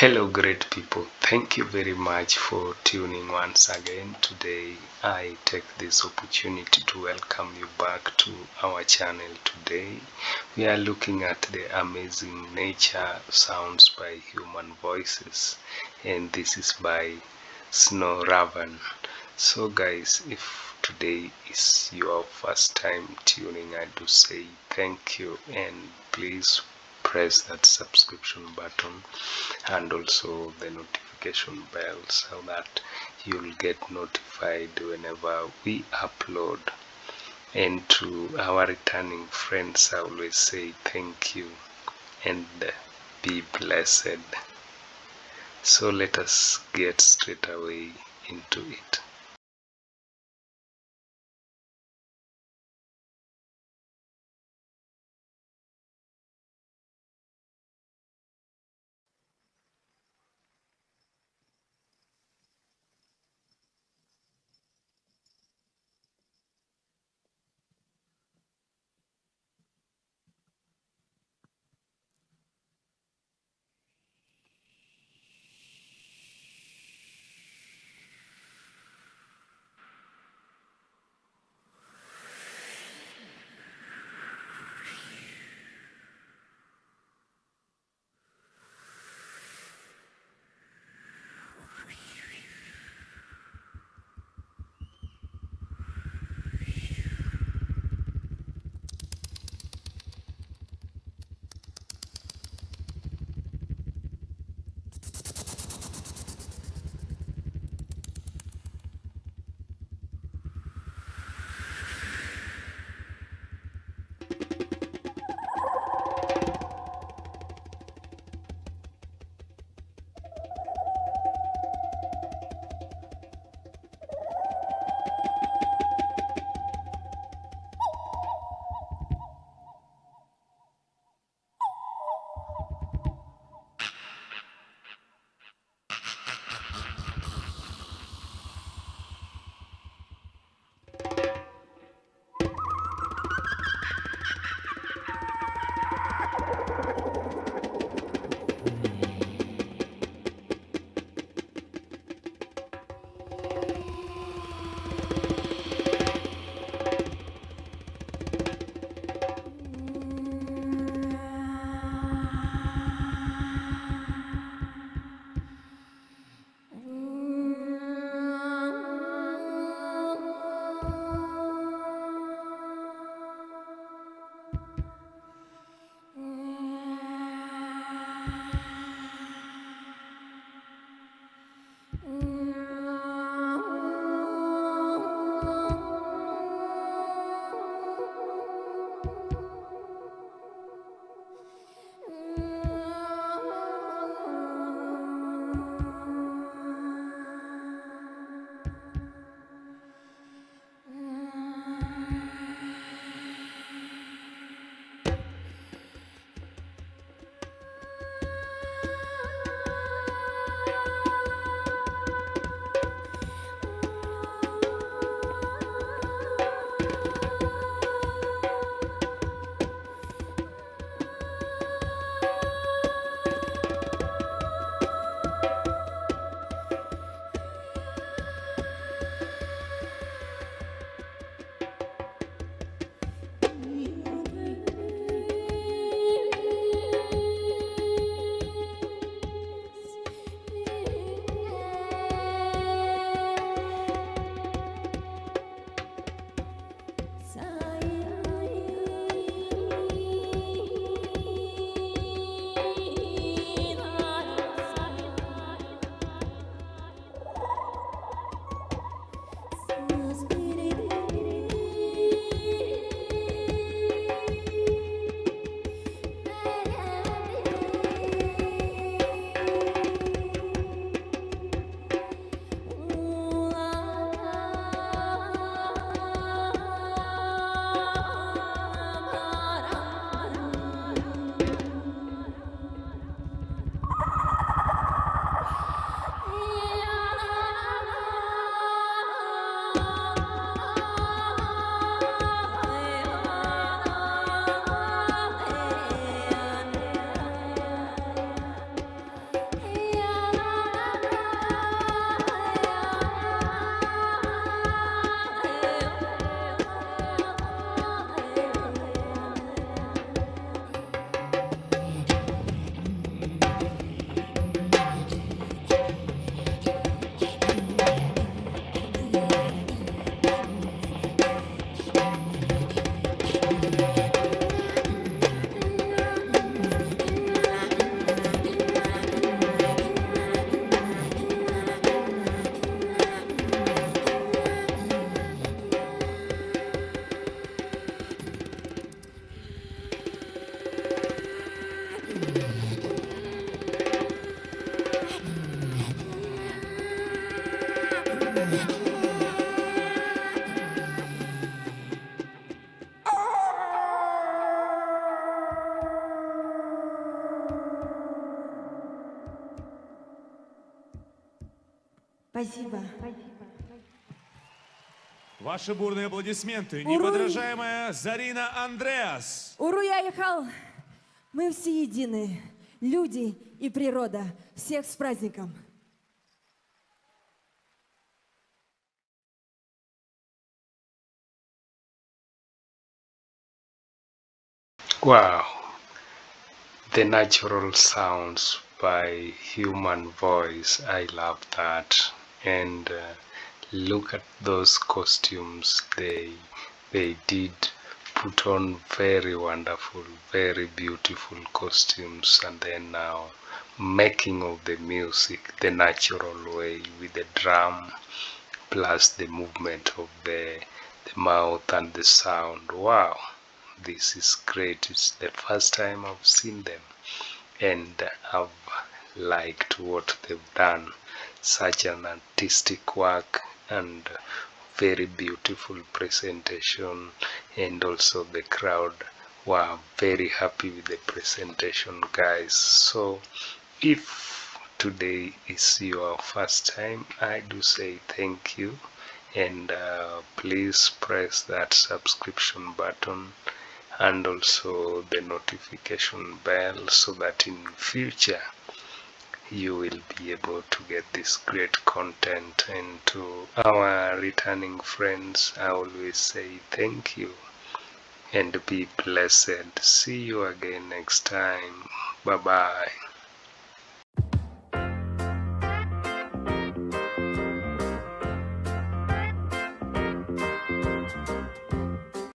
Hello, great people. Thank you very much for tuning once again. Today, I take this opportunity to welcome you back to our channel. Today, we are looking at the amazing nature sounds by human voices, and this is by Snow Raven. So, guys, if today is your first time tuning, I do say thank you, and please press that subscription button and also the notification bell so that you'll get notified whenever we upload. And to our returning friends, I always say thank you and be blessed. So let us get straight away into it. Спасибо. Ваши бурные аплодисменты. Уруй. Неподражаемая Зарина Андреас. Уруяехал! Мы все едины. Люди и природа. Всех с праздником. Wow, the natural sounds by human voice, I love that. And look at those costumes they did put on, very wonderful, very beautiful costumes, and then now making of the music the natural way with the drum plus the movement of the mouth and the sound. Wow, this is great. It's the first time I've seen them, and I've liked what they've done. Such an artistic work and very beautiful presentation, and also the crowd were very happy with the presentation, guys. So if today is your first time, I do say thank you, and please press that subscription button and also the notification bell, so that in future you will be able to get this great content. And to our returning friends, I always say thank you and be blessed. See you again next time. Bye bye.